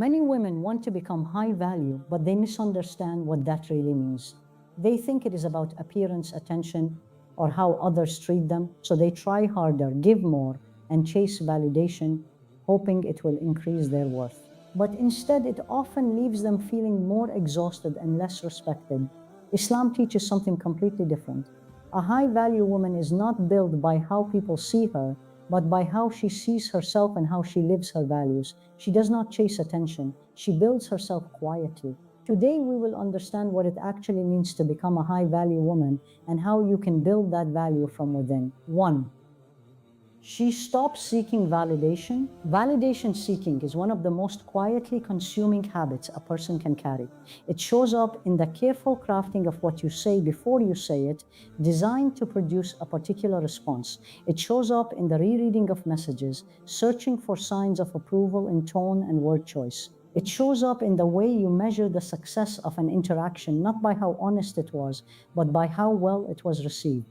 Many women want to become high value, but they misunderstand what that really means. They think it is about appearance, attention, or how others treat them, so they try harder, give more, and chase validation, hoping it will increase their worth. But instead, it often leaves them feeling more exhausted and less respected. Islam teaches something completely different. A high value woman is not built by how people see her, but by how she sees herself and how she lives her values. She does not chase attention, she builds herself quietly. Today, we will understand what it actually means to become a high value woman and how you can build that value from within. 1. She stops seeking validation. Validation seeking is one of the most quietly consuming habits a person can carry. It shows up in the careful crafting of what you say before you say it, designed to produce a particular response. It shows up in the rereading of messages, searching for signs of approval in tone and word choice. It shows up in the way you measure the success of an interaction, not by how honest it was, but by how well it was received.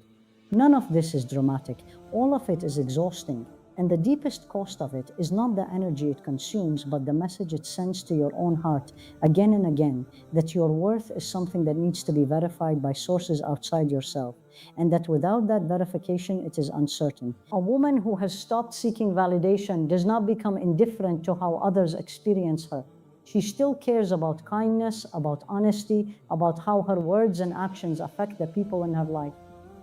None of this is dramatic. All of it is exhausting. And the deepest cost of it is not the energy it consumes, but the message it sends to your own heart again and again that your worth is something that needs to be verified by sources outside yourself, and that without that verification, it is uncertain. A woman who has stopped seeking validation does not become indifferent to how others experience her. She still cares about kindness, about honesty, about how her words and actions affect the people in her life.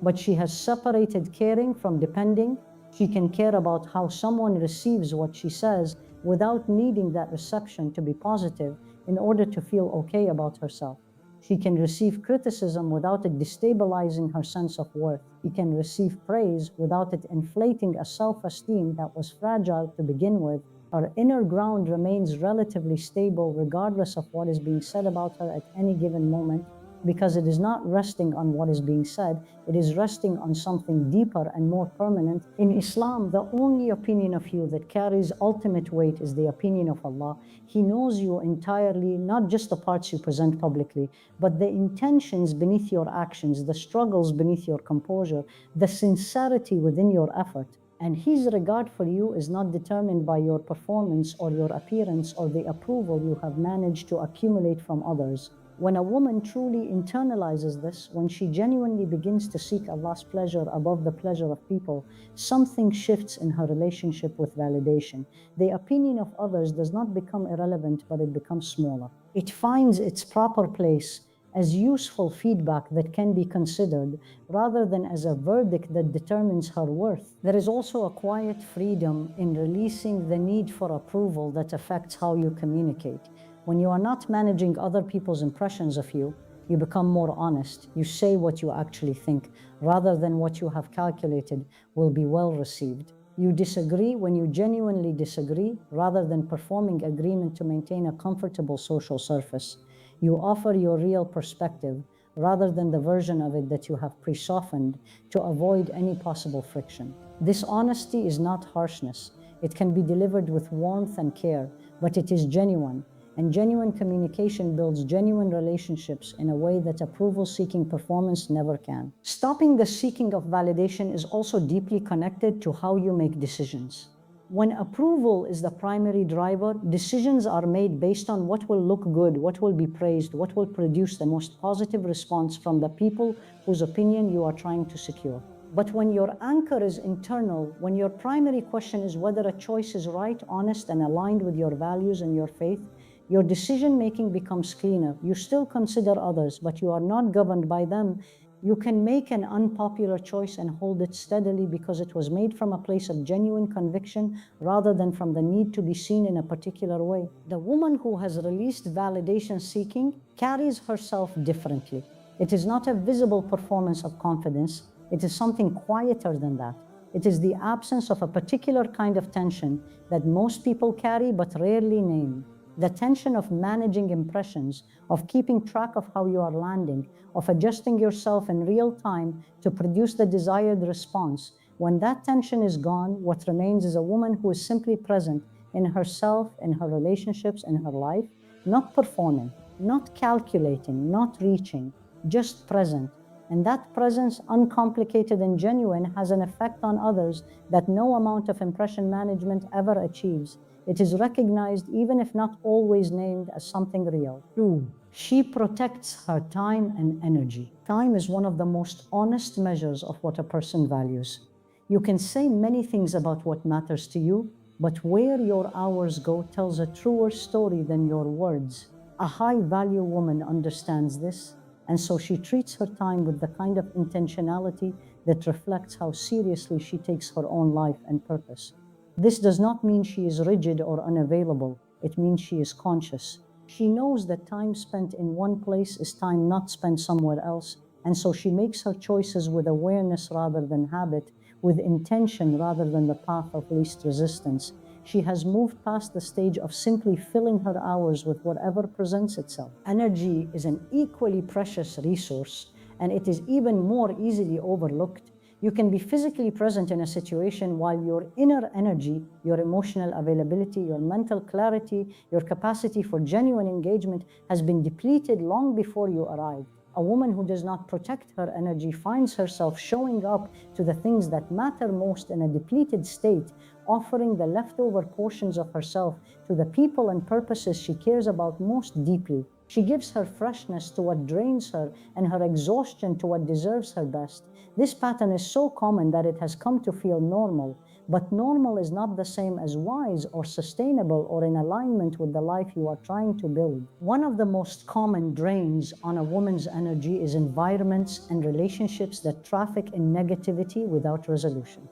But she has separated caring from depending. She can care about how someone receives what she says without needing that reception to be positive in order to feel okay about herself. She can receive criticism without it destabilizing her sense of worth. She can receive praise without it inflating a self-esteem that was fragile to begin with. Her inner ground remains relatively stable regardless of what is being said about her at any given moment, because it is not resting on what is being said, it is resting on something deeper and more permanent. In Islam, the only opinion of you that carries ultimate weight is the opinion of Allah. He knows you entirely, not just the parts you present publicly, but the intentions beneath your actions, the struggles beneath your composure, the sincerity within your effort. And His regard for you is not determined by your performance or your appearance or the approval you have managed to accumulate from others. When a woman truly internalizes this, when she genuinely begins to seek Allah's pleasure above the pleasure of people, something shifts in her relationship with validation. The opinion of others does not become irrelevant, but it becomes smaller. It finds its proper place as useful feedback that can be considered, rather than as a verdict that determines her worth. There is also a quiet freedom in releasing the need for approval that affects how you communicate. When you are not managing other people's impressions of you, you become more honest. You say what you actually think, rather than what you have calculated will be well received. You disagree when you genuinely disagree, rather than performing agreement to maintain a comfortable social surface. You offer your real perspective, rather than the version of it that you have pre-softened to avoid any possible friction. This honesty is not harshness. It can be delivered with warmth and care, but it is genuine. And genuine communication builds genuine relationships in a way that approval-seeking performance never can. Stopping the seeking of validation is also deeply connected to how you make decisions. When approval is the primary driver, decisions are made based on what will look good, what will be praised, what will produce the most positive response from the people whose opinion you are trying to secure. But when your anchor is internal, when your primary question is whether a choice is right, honest, and aligned with your values and your faith, your decision-making becomes cleaner. You still consider others, but you are not governed by them. You can make an unpopular choice and hold it steadily because it was made from a place of genuine conviction rather than from the need to be seen in a particular way. The woman who has released validation seeking carries herself differently. It is not a visible performance of confidence. It is something quieter than that. It is the absence of a particular kind of tension that most people carry but rarely name. The tension of managing impressions, of keeping track of how you are landing, of adjusting yourself in real time to produce the desired response. When that tension is gone, what remains is a woman who is simply present in herself, in her relationships, in her life, not performing, not calculating, not reaching, just present. And that presence, uncomplicated and genuine, has an effect on others that no amount of impression management ever achieves. It is recognized even if not always named as something real. 2. She protects her time and energy. Time is one of the most honest measures of what a person values. You can say many things about what matters to you, but where your hours go tells a truer story than your words. A high-value woman understands this, and so she treats her time with the kind of intentionality that reflects how seriously she takes her own life and purpose. This does not mean she is rigid or unavailable. It means she is conscious. She knows that time spent in one place is time not spent somewhere else, and so she makes her choices with awareness rather than habit, with intention rather than the path of least resistance. She has moved past the stage of simply filling her hours with whatever presents itself. Energy is an equally precious resource, and it is even more easily overlooked. You can be physically present in a situation while your inner energy, your emotional availability, your mental clarity, your capacity for genuine engagement has been depleted long before you arrive. A woman who does not protect her energy finds herself showing up to the things that matter most in a depleted state, offering the leftover portions of herself to the people and purposes she cares about most deeply. She gives her freshness to what drains her and her exhaustion to what deserves her best. This pattern is so common that it has come to feel normal, but normal is not the same as wise or sustainable or in alignment with the life you are trying to build. One of the most common drains on a woman's energy is environments and relationships that traffic in negativity without resolution.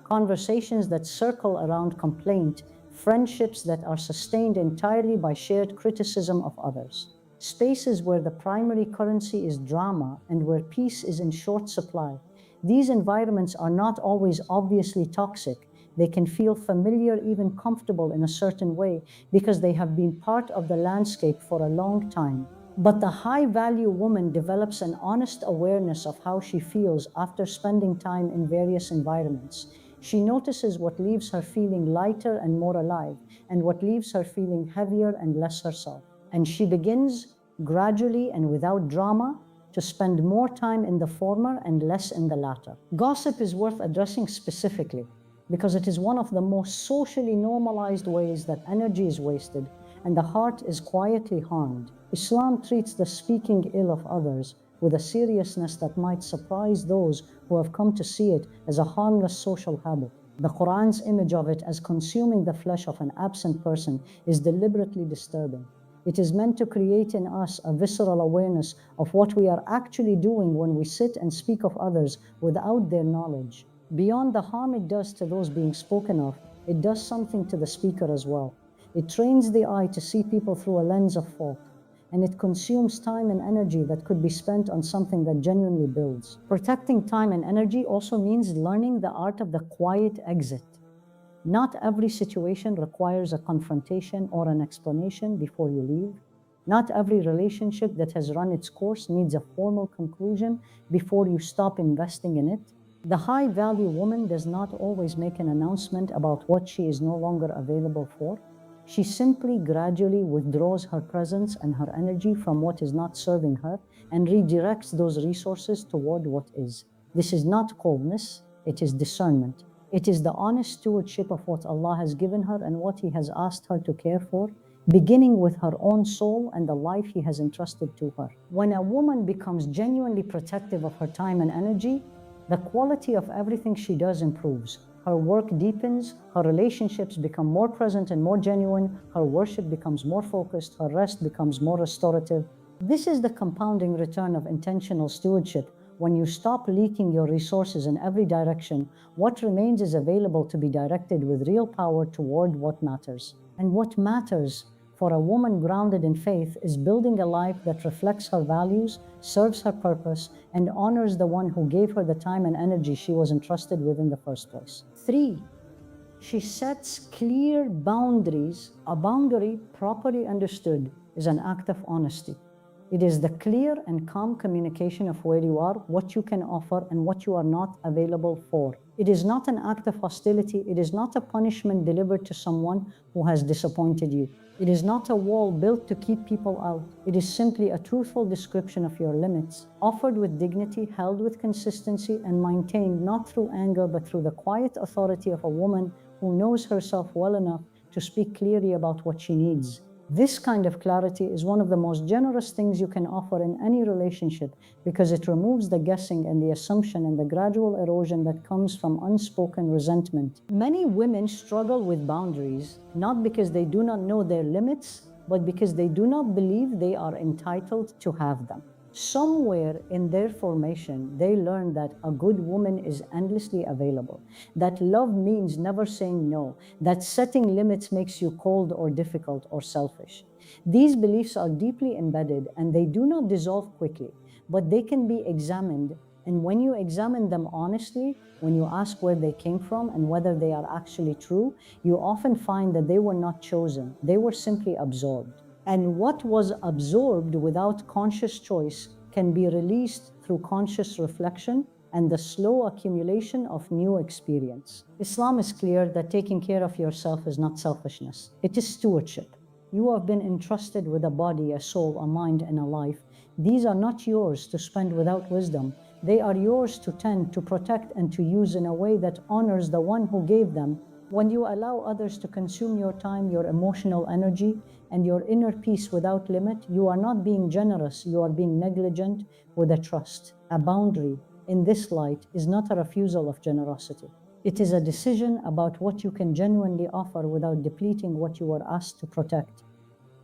Conversations that circle around complaint, friendships that are sustained entirely by shared criticism of others. Spaces where the primary currency is drama and where peace is in short supply. These environments are not always obviously toxic. They can feel familiar, even comfortable in a certain way, because they have been part of the landscape for a long time. But the high-value woman develops an honest awareness of how she feels after spending time in various environments. She notices what leaves her feeling lighter and more alive, and what leaves her feeling heavier and less herself. And she begins, gradually and without drama, to spend more time in the former and less in the latter. Gossip is worth addressing specifically because it is one of the most socially normalized ways that energy is wasted and the heart is quietly harmed. Islam treats the speaking ill of others with a seriousness that might surprise those who have come to see it as a harmless social habit. The Quran's image of it as consuming the flesh of an absent person is deliberately disturbing. It is meant to create in us a visceral awareness of what we are actually doing when we sit and speak of others without their knowledge. Beyond the harm it does to those being spoken of, it does something to the speaker as well. It trains the eye to see people through a lens of fault, and it consumes time and energy that could be spent on something that genuinely builds. Protecting time and energy also means learning the art of the quiet exit. Not every situation requires a confrontation or an explanation before you leave. Not every relationship that has run its course needs a formal conclusion before you stop investing in it. The high-value woman does not always make an announcement about what she is no longer available for. She simply gradually withdraws her presence and her energy from what is not serving her and redirects those resources toward what is. This is not coldness, it is discernment. It is the honest stewardship of what Allah has given her and what He has asked her to care for, beginning with her own soul and the life He has entrusted to her. When a woman becomes genuinely protective of her time and energy, the quality of everything she does improves. Her work deepens, her relationships become more present and more genuine, her worship becomes more focused, her rest becomes more restorative. This is the compounding return of intentional stewardship. When you stop leaking your resources in every direction, what remains is available to be directed with real power toward what matters. And what matters for a woman grounded in faith is building a life that reflects her values, serves her purpose, and honors the one who gave her the time and energy she was entrusted with in the first place. 3. She sets clear boundaries. A boundary, properly understood, is an act of honesty. It is the clear and calm communication of where you are, what you can offer, and what you are not available for. It is not an act of hostility. It is not a punishment delivered to someone who has disappointed you. It is not a wall built to keep people out. It is simply a truthful description of your limits, offered with dignity, held with consistency, and maintained not through anger but through the quiet authority of a woman who knows herself well enough to speak clearly about what she needs. This kind of clarity is one of the most generous things you can offer in any relationship because it removes the guessing and the assumption and the gradual erosion that comes from unspoken resentment. Many women struggle with boundaries, not because they do not know their limits, but because they do not believe they are entitled to have them. Somewhere in their formation, they learn that a good woman is endlessly available, that love means never saying no, that setting limits makes you cold or difficult or selfish. These beliefs are deeply embedded and they do not dissolve quickly, but they can be examined. And when you examine them honestly, when you ask where they came from and whether they are actually true, you often find that they were not chosen, they were simply absorbed. And what was absorbed without conscious choice can be released through conscious reflection and the slow accumulation of new experience. Islam is clear that taking care of yourself is not selfishness, it is stewardship. You have been entrusted with a body, a soul, a mind, and a life. These are not yours to spend without wisdom. They are yours to tend, to protect, and to use in a way that honors the one who gave them. When you allow others to consume your time, your emotional energy, and your inner peace without limit, you are not being generous, you are being negligent with a trust. A boundary, in this light, is not a refusal of generosity. It is a decision about what you can genuinely offer without depleting what you were asked to protect.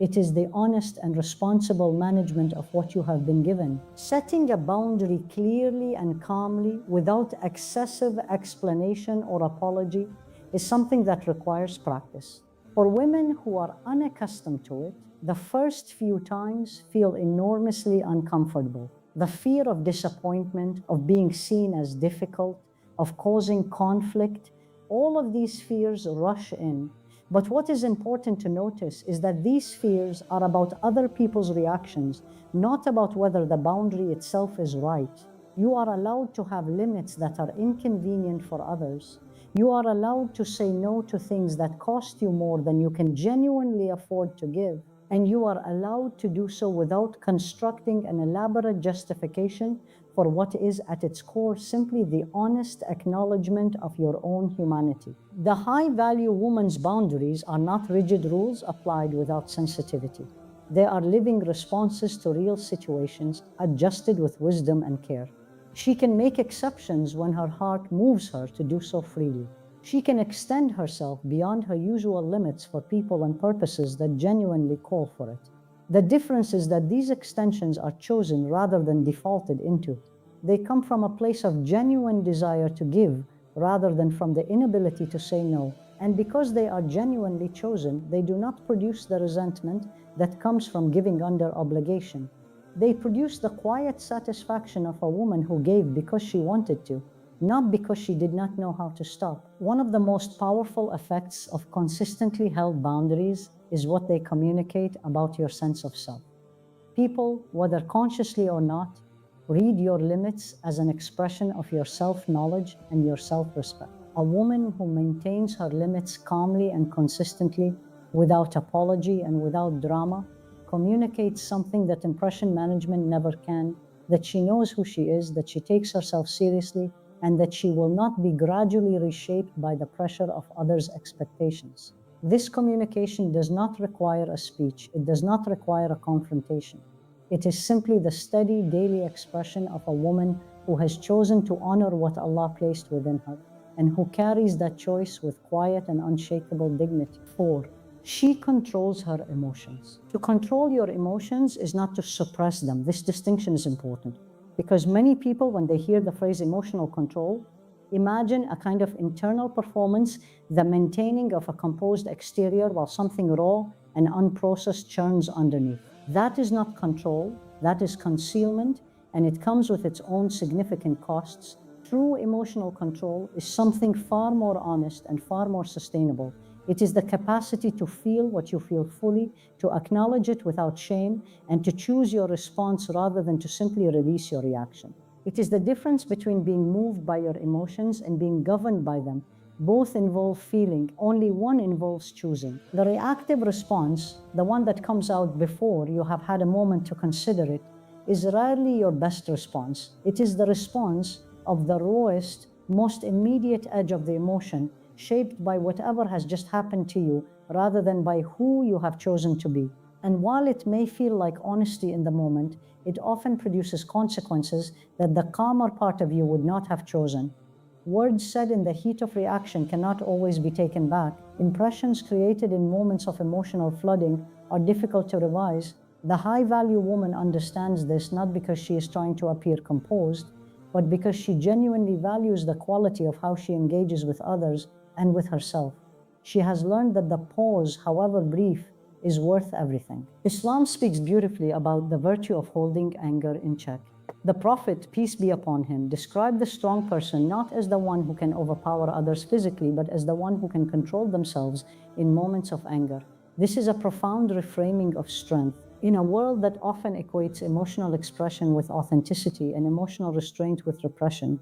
It is the honest and responsible management of what you have been given. Setting a boundary clearly and calmly without excessive explanation or apology is something that requires practice. For women who are unaccustomed to it, the first few times feel enormously uncomfortable. The fear of disappointment, of being seen as difficult, of causing conflict, all of these fears rush in. But what is important to notice is that these fears are about other people's reactions, not about whether the boundary itself is right. You are allowed to have limits that are inconvenient for others. You are allowed to say no to things that cost you more than you can genuinely afford to give. And you are allowed to do so without constructing an elaborate justification for what is at its core simply the honest acknowledgement of your own humanity. The high-value woman's boundaries are not rigid rules applied without sensitivity. They are living responses to real situations adjusted with wisdom and care. She can make exceptions when her heart moves her to do so freely. She can extend herself beyond her usual limits for people and purposes that genuinely call for it. The difference is that these extensions are chosen rather than defaulted into. They come from a place of genuine desire to give rather than from the inability to say no. And because they are genuinely chosen, they do not produce the resentment that comes from giving under obligation. They produce the quiet satisfaction of a woman who gave because she wanted to, not because she did not know how to stop. One of the most powerful effects of consistently held boundaries is what they communicate about your sense of self. People, whether consciously or not, read your limits as an expression of your self-knowledge and your self-respect. A woman who maintains her limits calmly and consistently, without apology and without drama, communicates something that impression management never can, that she knows who she is, that she takes herself seriously, and that she will not be gradually reshaped by the pressure of others' expectations. This communication does not require a speech. It does not require a confrontation. It is simply the steady daily expression of a woman who has chosen to honor what Allah placed within her and who carries that choice with quiet and unshakable dignity. 4. She controls her emotions. To control your emotions is not to suppress them. This distinction is important because many people, when they hear the phrase emotional control, imagine a kind of internal performance, the maintaining of a composed exterior while something raw and unprocessed churns underneath. That is not control, that is concealment, and it comes with its own significant costs. True emotional control is something far more honest and far more sustainable. It is the capacity to feel what you feel fully, to acknowledge it without shame, and to choose your response rather than to simply release your reaction. It is the difference between being moved by your emotions and being governed by them. Both involve feeling, only one involves choosing. The reactive response, the one that comes out before you have had a moment to consider it, is rarely your best response. It is the response of the rawest, most immediate edge of the emotion, shaped by whatever has just happened to you rather than by who you have chosen to be. And while it may feel like honesty in the moment, it often produces consequences that the calmer part of you would not have chosen. Words said in the heat of reaction cannot always be taken back. Impressions created in moments of emotional flooding are difficult to revise. The high-value woman understands this not because she is trying to appear composed, but because she genuinely values the quality of how she engages with others and with herself. She has learned that the pause, however brief, is worth everything. Islam speaks beautifully about the virtue of holding anger in check. The Prophet, peace be upon him, described the strong person not as the one who can overpower others physically, but as the one who can control themselves in moments of anger. This is a profound reframing of strength. In a world that often equates emotional expression with authenticity and emotional restraint with repression,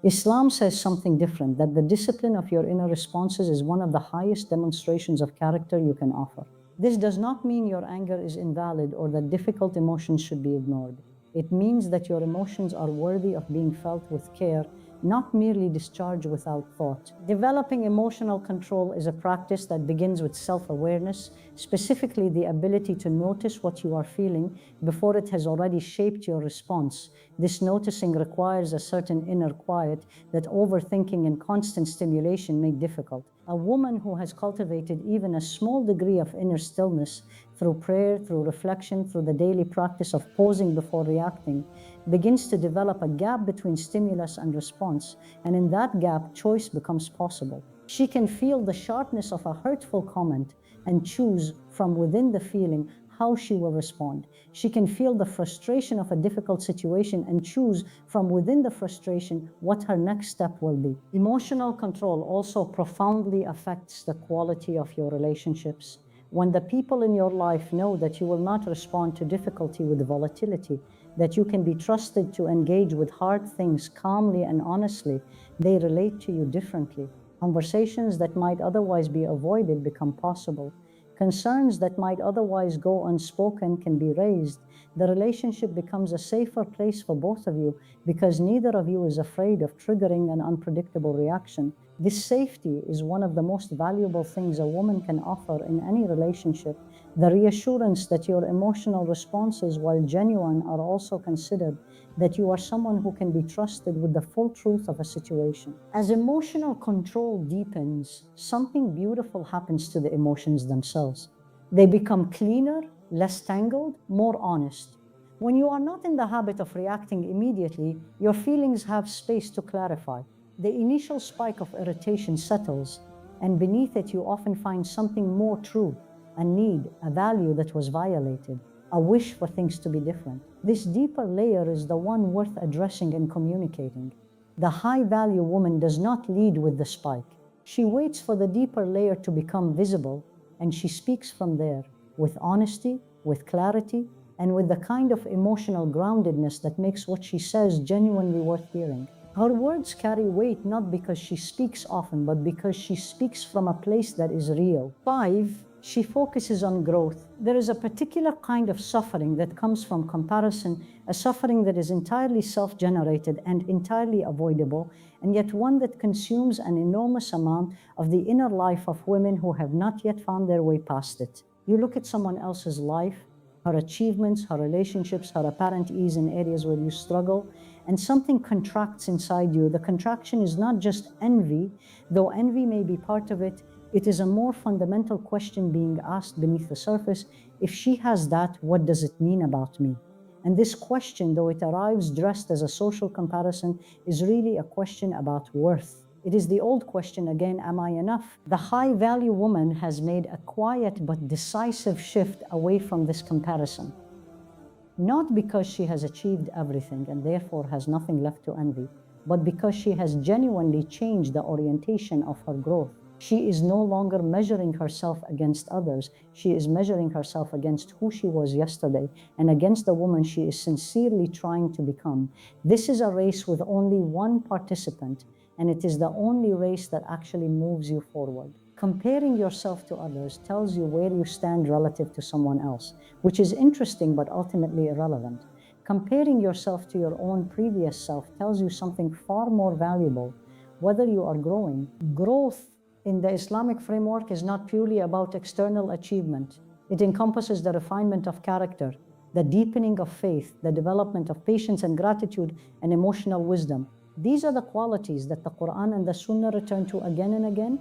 Islam says something different, that the discipline of your inner responses is one of the highest demonstrations of character you can offer. This does not mean your anger is invalid or that difficult emotions should be ignored. It means that your emotions are worthy of being felt with care, not merely discharged without thought. Developing emotional control is a practice that begins with self-awareness, specifically the ability to notice what you are feeling before it has already shaped your response. This noticing requires a certain inner quiet that overthinking and constant stimulation make difficult. A woman who has cultivated even a small degree of inner stillness through prayer, through reflection, through the daily practice of pausing before reacting, begins to develop a gap between stimulus and response, and in that gap, choice becomes possible. She can feel the sharpness of a hurtful comment and choose from within the feeling how she will respond. She can feel the frustration of a difficult situation and choose from within the frustration what her next step will be. Emotional control also profoundly affects the quality of your relationships. When the people in your life know that you will not respond to difficulty with volatility, that you can be trusted to engage with hard things calmly and honestly, they relate to you differently. Conversations that might otherwise be avoided become possible. Concerns that might otherwise go unspoken can be raised. The relationship becomes a safer place for both of you because neither of you is afraid of triggering an unpredictable reaction. This safety is one of the most valuable things a woman can offer in any relationship. The reassurance that your emotional responses, while genuine, are also considered, that you are someone who can be trusted with the full truth of a situation. As emotional control deepens, something beautiful happens to the emotions themselves. They become cleaner, less tangled, more honest. When you are not in the habit of reacting immediately, your feelings have space to clarify. The initial spike of irritation settles, and beneath it you often find something more true, a need, a value that was violated, a wish for things to be different. This deeper layer is the one worth addressing and communicating. The high-value woman does not lead with the spike. She waits for the deeper layer to become visible, and she speaks from there, with honesty, with clarity, and with the kind of emotional groundedness that makes what she says genuinely worth hearing. Her words carry weight not because she speaks often, but because she speaks from a place that is real. 5. She focuses on growth. There is a particular kind of suffering that comes from comparison, a suffering that is entirely self-generated and entirely avoidable, and yet one that consumes an enormous amount of the inner life of women who have not yet found their way past it. You look at someone else's life, her achievements, her relationships, her apparent ease in areas where you struggle, and something contracts inside you. The contraction is not just envy, though envy may be part of it. It is a more fundamental question being asked beneath the surface. If she has that, what does it mean about me? And this question, though it arrives dressed as a social comparison, is really a question about worth. It is the old question again, am I enough? The high-value woman has made a quiet but decisive shift away from this comparison. Not because she has achieved everything and therefore has nothing left to envy, but because she has genuinely changed the orientation of her growth. She is no longer measuring herself against others. She is measuring herself against who she was yesterday and against the woman she is sincerely trying to become. This is a race with only one participant, and it is the only race that actually moves you forward. Comparing yourself to others tells you where you stand relative to someone else, which is interesting but ultimately irrelevant. Comparing yourself to your own previous self tells you something far more valuable, whether you are growing. Growth in the Islamic framework is not purely about external achievement. It encompasses the refinement of character, the deepening of faith, the development of patience and gratitude, and emotional wisdom. These are the qualities that the Quran and the Sunnah return to again and again,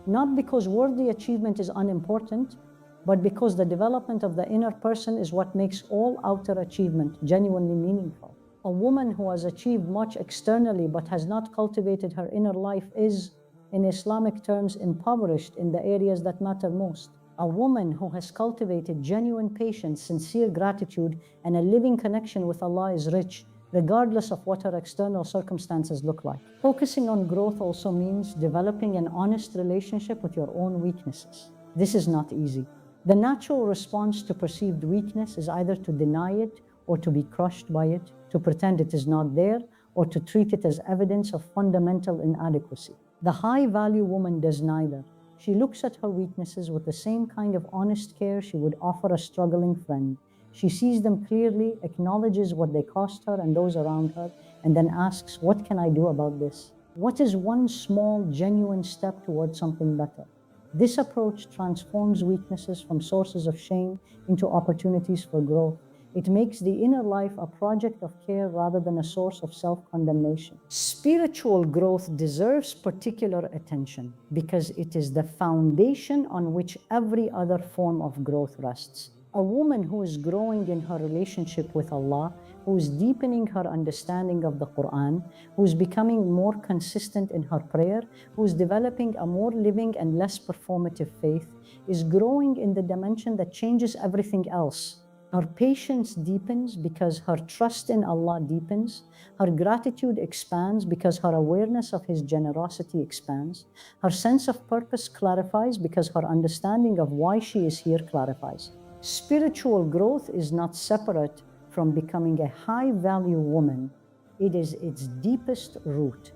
not because worldly achievement is unimportant, but because the development of the inner person is what makes all outer achievement genuinely meaningful. A woman who has achieved much externally but has not cultivated her inner life is, in Islamic terms, impoverished in the areas that matter most. A woman who has cultivated genuine patience, sincere gratitude, and a living connection with Allah is rich, regardless of what her external circumstances look like. Focusing on growth also means developing an honest relationship with your own weaknesses. This is not easy. The natural response to perceived weakness is either to deny it or to be crushed by it, to pretend it is not there, or to treat it as evidence of fundamental inadequacy. The high-value woman does neither. She looks at her weaknesses with the same kind of honest care she would offer a struggling friend. She sees them clearly, acknowledges what they cost her and those around her, and then asks, what can I do about this? What is one small, genuine step towards something better? This approach transforms weaknesses from sources of shame into opportunities for growth. It makes the inner life a project of care rather than a source of self-condemnation. Spiritual growth deserves particular attention because it is the foundation on which every other form of growth rests. A woman who is growing in her relationship with Allah, who is deepening her understanding of the Quran, who is becoming more consistent in her prayer, who is developing a more living and less performative faith, is growing in the dimension that changes everything else. Her patience deepens because her trust in Allah deepens. Her gratitude expands because her awareness of His generosity expands. Her sense of purpose clarifies because her understanding of why she is here clarifies. Spiritual growth is not separate from becoming a high-value woman. It is its deepest root.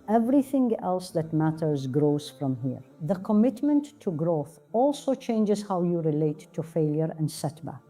Everything else that matters grows from here. The commitment to growth also changes how you relate to failure and setback.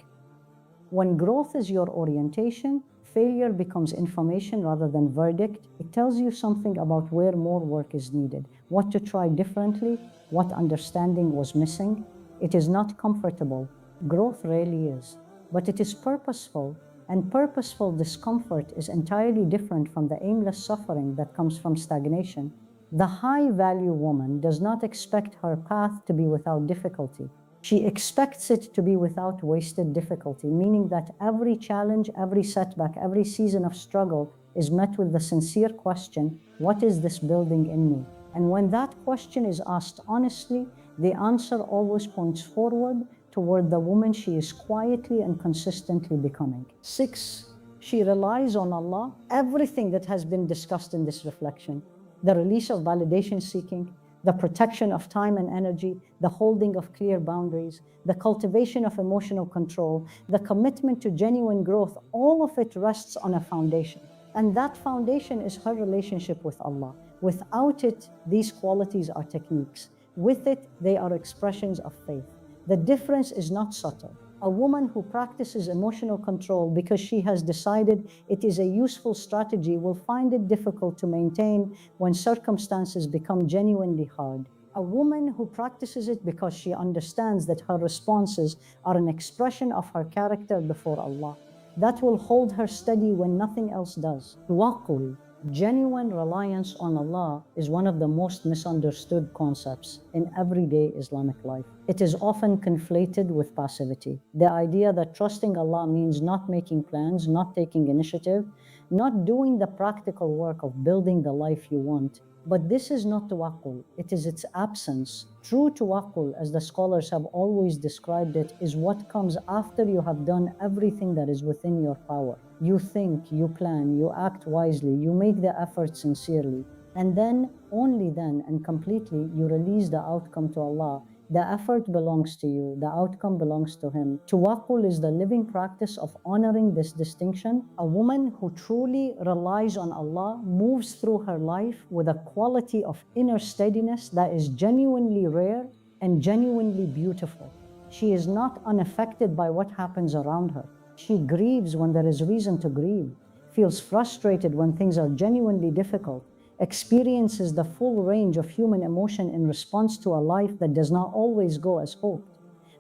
When growth is your orientation, failure becomes information rather than verdict. It tells you something about where more work is needed, what to try differently, what understanding was missing. It is not comfortable. Growth rarely is, but it is purposeful, and purposeful discomfort is entirely different from the aimless suffering that comes from stagnation. The high-value woman does not expect her path to be without difficulty. She expects it to be without wasted difficulty, meaning that every challenge, every setback, every season of struggle is met with the sincere question, what is this building in me? And when that question is asked honestly, the answer always points forward toward the woman she is quietly and consistently becoming. 6, she relies on Allah. Everything that has been discussed in this reflection, the release of validation seeking, the protection of time and energy, the holding of clear boundaries, the cultivation of emotional control, the commitment to genuine growth, all of it rests on a foundation. And that foundation is her relationship with Allah. Without it, these qualities are techniques. With it, they are expressions of faith. The difference is not subtle. A woman who practices emotional control because she has decided it is a useful strategy will find it difficult to maintain when circumstances become genuinely hard. A woman who practices it because she understands that her responses are an expression of her character before Allah, that will hold her steady when nothing else does. Tawakkul, genuine reliance on Allah, is one of the most misunderstood concepts in everyday Islamic life. It is often conflated with passivity. The idea that trusting Allah means not making plans, not taking initiative, not doing the practical work of building the life you want. But this is not tawakkul, it is its absence. True tawakkul, as the scholars have always described it, is what comes after you have done everything that is within your power. You think, you plan, you act wisely, you make the effort sincerely, and then, only then and completely, you release the outcome to Allah. The effort belongs to you, the outcome belongs to Him. Tawakkul is the living practice of honoring this distinction. A woman who truly relies on Allah moves through her life with a quality of inner steadiness that is genuinely rare and genuinely beautiful. She is not unaffected by what happens around her. She grieves when there is reason to grieve, feels frustrated when things are genuinely difficult, experiences the full range of human emotion in response to a life that does not always go as hoped.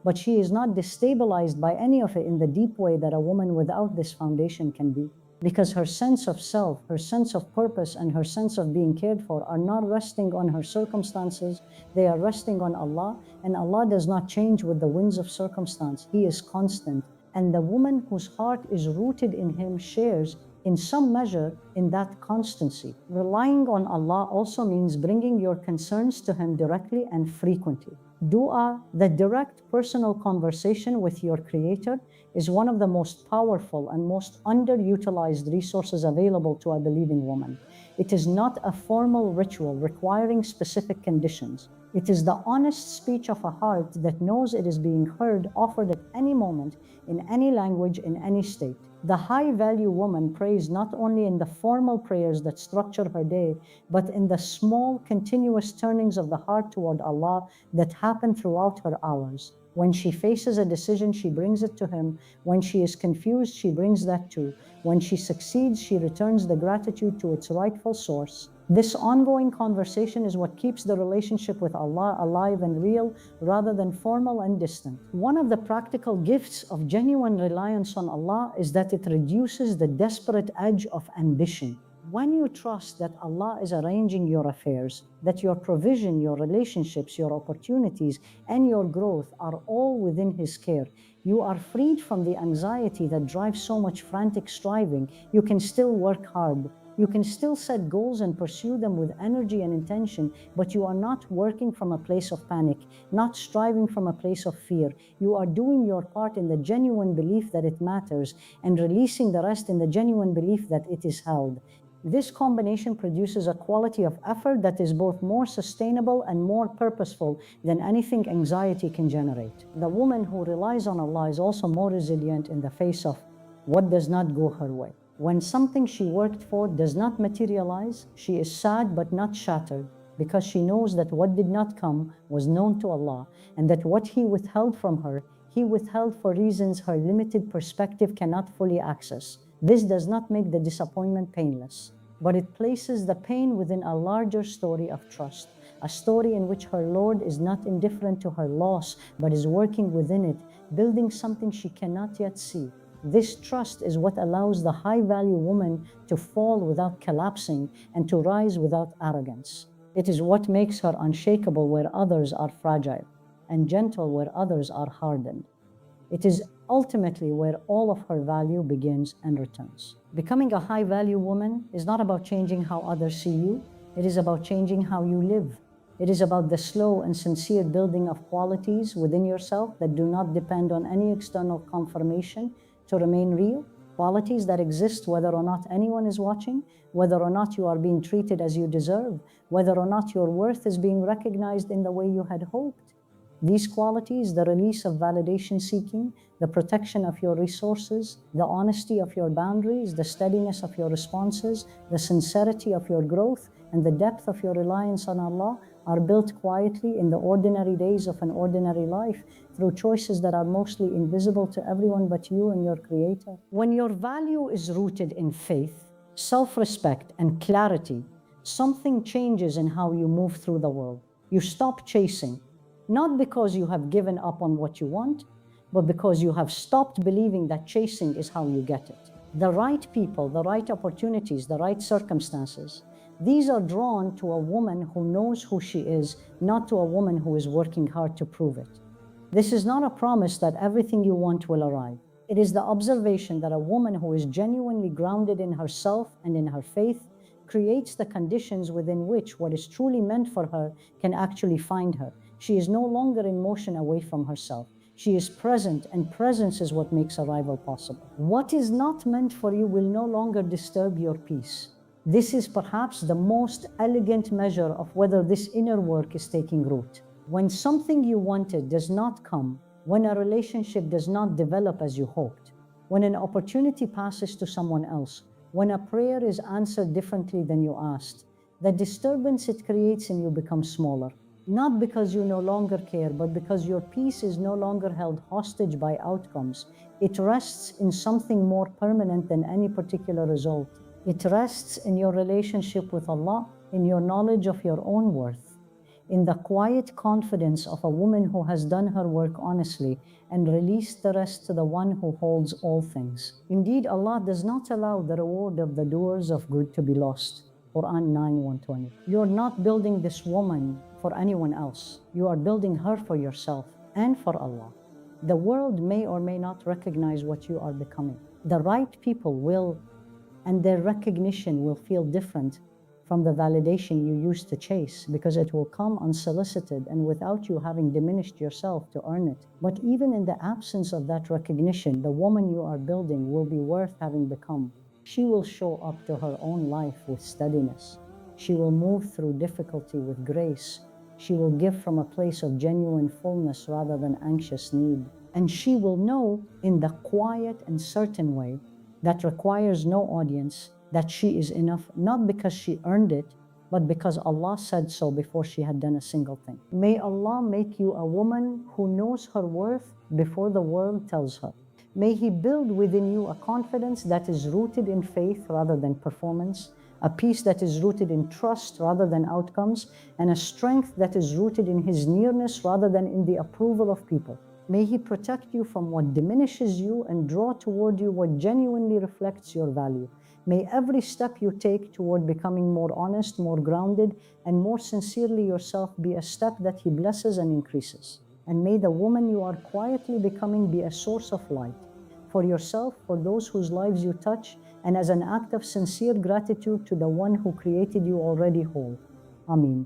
But she is not destabilized by any of it in the deep way that a woman without this foundation can be. Because her sense of self, her sense of purpose, and her sense of being cared for are not resting on her circumstances, they are resting on Allah, and Allah does not change with the winds of circumstance. He is constant. And the woman whose heart is rooted in Him shares, in some measure, in that constancy. Relying on Allah also means bringing your concerns to Him directly and frequently. Dua, the direct personal conversation with your Creator, is one of the most powerful and most underutilized resources available to a believing woman. It is not a formal ritual requiring specific conditions. It is the honest speech of a heart that knows it is being heard, offered at any moment, in any language, in any state. The high-value woman prays not only in the formal prayers that structure her day, but in the small, continuous turnings of the heart toward Allah that happen throughout her hours. When she faces a decision, she brings it to Him. When she is confused, she brings that too. When she succeeds, she returns the gratitude to its rightful source. This ongoing conversation is what keeps the relationship with Allah alive and real, rather than formal and distant. One of the practical gifts of genuine reliance on Allah is that it reduces the desperate edge of ambition. When you trust that Allah is arranging your affairs, that your provision, your relationships, your opportunities, and your growth are all within His care, you are freed from the anxiety that drives so much frantic striving. You can still work hard. You can still set goals and pursue them with energy and intention, but you are not working from a place of panic, not striving from a place of fear. You are doing your part in the genuine belief that it matters and releasing the rest in the genuine belief that it is held. This combination produces a quality of effort that is both more sustainable and more purposeful than anything anxiety can generate. The woman who relies on Allah is also more resilient in the face of what does not go her way. When something she worked for does not materialize, she is sad but not shattered, because she knows that what did not come was known to Allah, and that what He withheld from her, He withheld for reasons her limited perspective cannot fully access. This does not make the disappointment painless, but it places the pain within a larger story of trust, a story in which her Lord is not indifferent to her loss, but is working within it, building something she cannot yet see. This trust is what allows the high-value woman to fall without collapsing and to rise without arrogance. It is what makes her unshakable where others are fragile, and gentle where others are hardened. It is ultimately where all of her value begins and returns. Becoming a high-value woman is not about changing how others see you. It is about changing how you live. It is about the slow and sincere building of qualities within yourself that do not depend on any external confirmation to remain real, qualities that exist whether or not anyone is watching, whether or not you are being treated as you deserve, whether or not your worth is being recognized in the way you had hoped. These qualities, the release of validation seeking, the protection of your resources, the honesty of your boundaries, the steadiness of your responses, the sincerity of your growth, and the depth of your reliance on Allah are built quietly in the ordinary days of an ordinary life through choices that are mostly invisible to everyone but you and your Creator. When your value is rooted in faith, self-respect, and clarity, something changes in how you move through the world. You stop chasing, not because you have given up on what you want, but because you have stopped believing that chasing is how you get it. The right people, the right opportunities, the right circumstances, these are drawn to a woman who knows who she is, not to a woman who is working hard to prove it. This is not a promise that everything you want will arrive. It is the observation that a woman who is genuinely grounded in herself and in her faith creates the conditions within which what is truly meant for her can actually find her. She is no longer in motion away from herself. She is present, and presence is what makes arrival possible. What is not meant for you will no longer disturb your peace. This is perhaps the most elegant measure of whether this inner work is taking root. When something you wanted does not come, when a relationship does not develop as you hoped, when an opportunity passes to someone else, when a prayer is answered differently than you asked, the disturbance it creates in you becomes smaller. Not because you no longer care, but because your peace is no longer held hostage by outcomes. It rests in something more permanent than any particular result. It rests in your relationship with Allah, in your knowledge of your own worth, in the quiet confidence of a woman who has done her work honestly and released the rest to the one who holds all things. Indeed, Allah does not allow the reward of the doers of good to be lost. Quran 9:120. You're not building this woman for anyone else. You are building her for yourself and for Allah. The world may or may not recognize what you are becoming. The right people will, and their recognition will feel different from the validation you used to chase, because it will come unsolicited and without you having diminished yourself to earn it. But even in the absence of that recognition, the woman you are building will be worth having become. She will show up to her own life with steadiness. She will move through difficulty with grace. She will give from a place of genuine fullness rather than anxious need. And she will know in the quiet and certain way that requires no audience that she is enough, not because she earned it, but because Allah said so before she had done a single thing. May Allah make you a woman who knows her worth before the world tells her. May He build within you a confidence that is rooted in faith rather than performance, a peace that is rooted in trust rather than outcomes, and a strength that is rooted in His nearness rather than in the approval of people. May He protect you from what diminishes you and draw toward you what genuinely reflects your value. May every step you take toward becoming more honest, more grounded, and more sincerely yourself be a step that He blesses and increases. And may the woman you are quietly becoming be a source of light for yourself, for those whose lives you touch, and as an act of sincere gratitude to the one who created you already whole. Ameen.